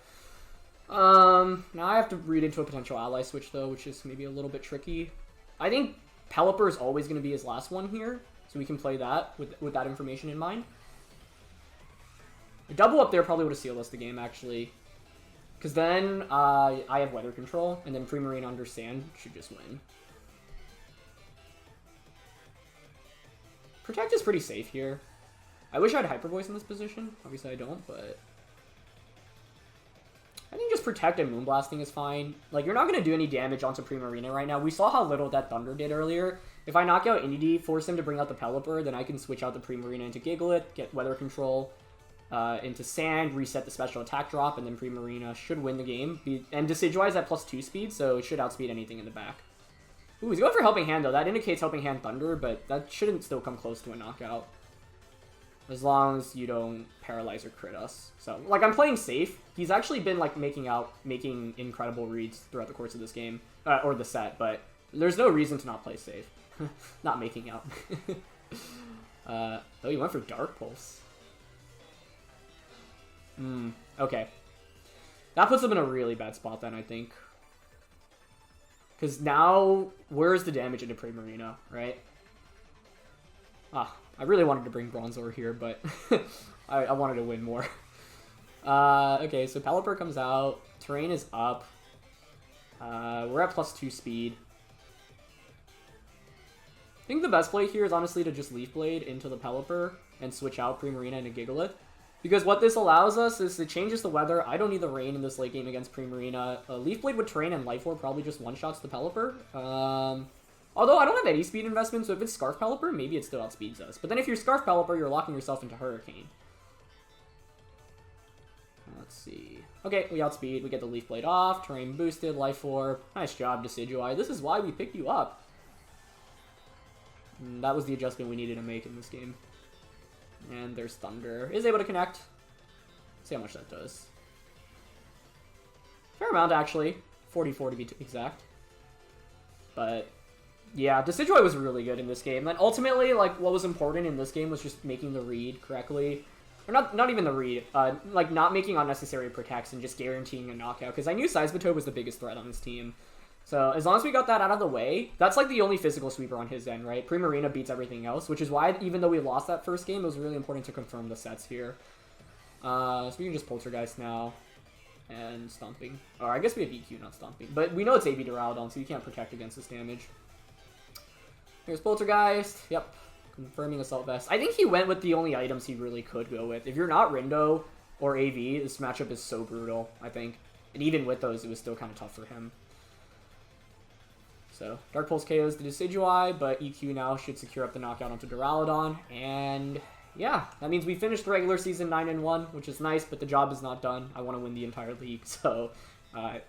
Now I have to read into a potential ally switch, though, which is maybe a little bit tricky. I think Pelipper is always going to be his last one here, so we can play that with that information in mind. A double up there probably would have sealed us the game, actually. Because then I have Weather Control, and then Primarina under Sand should just win. Protect is pretty safe here. I wish I had Hyper Voice in this position. Obviously I don't, but I think just Protect and Moonblasting is fine. Like, you're not going to do any damage onto Primarina right now. We saw how little that Thunder did earlier. If I knock out Indy, force him to bring out the Pelipper, then I can switch out the Primarina into Gigalith, get Weather Control into Sand, reset the special attack drop, and then Primarina should win the game. And Decidueye is at +2 speed, so it should outspeed anything in the back. Ooh, he's going for Helping Hand, though. That indicates Helping Hand Thunder, but that shouldn't still come close to a knockout. As long as you don't paralyze or crit us. So, like, I'm playing safe. He's actually been, like, making incredible reads throughout the course of this game, or the set, but there's no reason to not play safe. Not making out. Oh, he went for Dark Pulse. Okay. That puts him in a really bad spot then, I think. Because now, where's the damage into Primarina, right? I really wanted to bring Bronzor here, but I wanted to win more. Okay, so Pelipper comes out. Terrain is up. We're at +2 speed. I think the best play here is honestly to just Leaf Blade into the Pelipper and switch out Primarina into Gigalith. Because what this allows us is it changes the weather. I don't need the rain in this late game against Primarina. Leaf Blade with Terrain and Life Orb probably just one-shots the Pelipper. Although I don't have any speed investment, so if it's Scarf Pelipper, maybe it still outspeeds us. But then if you're Scarf Pelipper, you're locking yourself into Hurricane. Let's see. Okay, we outspeed. We get the Leaf Blade off. Terrain boosted. Life Orb. Nice job, Decidueye. This is why we picked you up. And that was the adjustment we needed to make in this game. And there's Thunder. Is able to connect. See how much that does. Fair amount, actually. 44 to be exact. But yeah, Decidueye was really good in this game. And ultimately, like, what was important in this game was just making the read correctly. Or not even the read. Like, not making unnecessary protects and just guaranteeing a knockout. Because I knew Seismitoad was the biggest threat on this team. So, as long as we got that out of the way, that's like the only physical sweeper on his end, right? Primarina beats everything else, which is why, even though we lost that first game, it was really important to confirm the sets here. So we can just Poltergeist now. And Stomping. Or I guess we have EQ, not Stomping. But we know it's AB Duraludon, so you can't protect against this damage. Here's Poltergeist. Yep. Confirming Assault Vest. I think he went with the only items he really could go with. If you're not Rindo or AV, this matchup is so brutal, I think. And even with those, it was still kind of tough for him. So, Dark Pulse KOs the Decidueye, but EQ now should secure up the knockout onto Duraludon. And yeah, that means we finished the regular season 9-1, which is nice, but the job is not done. I want to win the entire league, so,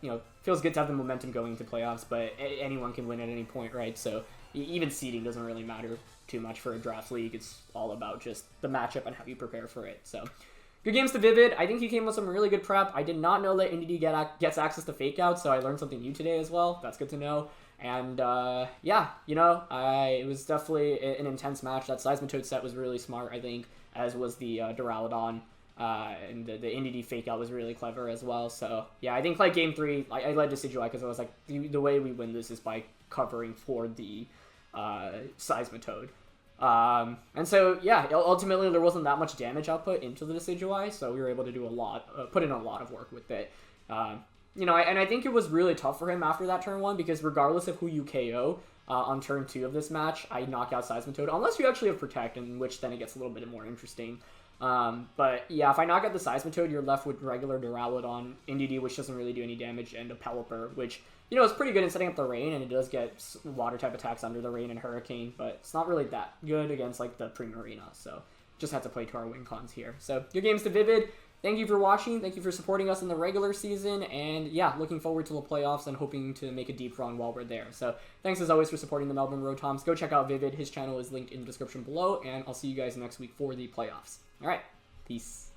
you know, feels good to have the momentum going into playoffs, but anyone can win at any point, right? So, even seeding doesn't really matter too much for a draft league. It's all about just the matchup and how you prepare for it. So, good games to Vivid. I think he came with some really good prep. I did not know that NDD gets access to Fake Out, so I learned something new today as well. That's good to know. And, yeah, you know, it was definitely an intense match. That Seismitoad set was really smart, I think, as was the Duraludon. And the NDD Fake Out was really clever as well. So, yeah, I think, like, Game 3, I led Decidueye because I was like, the way we win this is by covering for the Seismitoad. And so, yeah, ultimately there wasn't that much damage output into the Decidueye, so we were able to do put in a lot of work with it. You know, and I think it was really tough for him after that turn 1, because regardless of who you KO on turn 2 of this match, I knock out Seismitoad, unless you actually have Protect, in which then it gets a little bit more interesting. But yeah, if I knock out the Seismitoad, you're left with regular Duraludon, NDD, which doesn't really do any damage, and a Pelipper, which, you know, is pretty good in setting up the rain, and it does get water-type attacks under the rain and Hurricane, but it's not really that good against, like, the Primarina, so just have to play to our win cons here. So, good games to Vivid. thank you for watching. Thank you for supporting us in the regular season. And yeah, looking forward to the playoffs and hoping to make a deep run while we're there. So thanks as always for supporting the Melbourne Rotoms. Go check out Vivid. His channel is linked in the description below. And I'll see you guys next week for the playoffs. All right. Peace.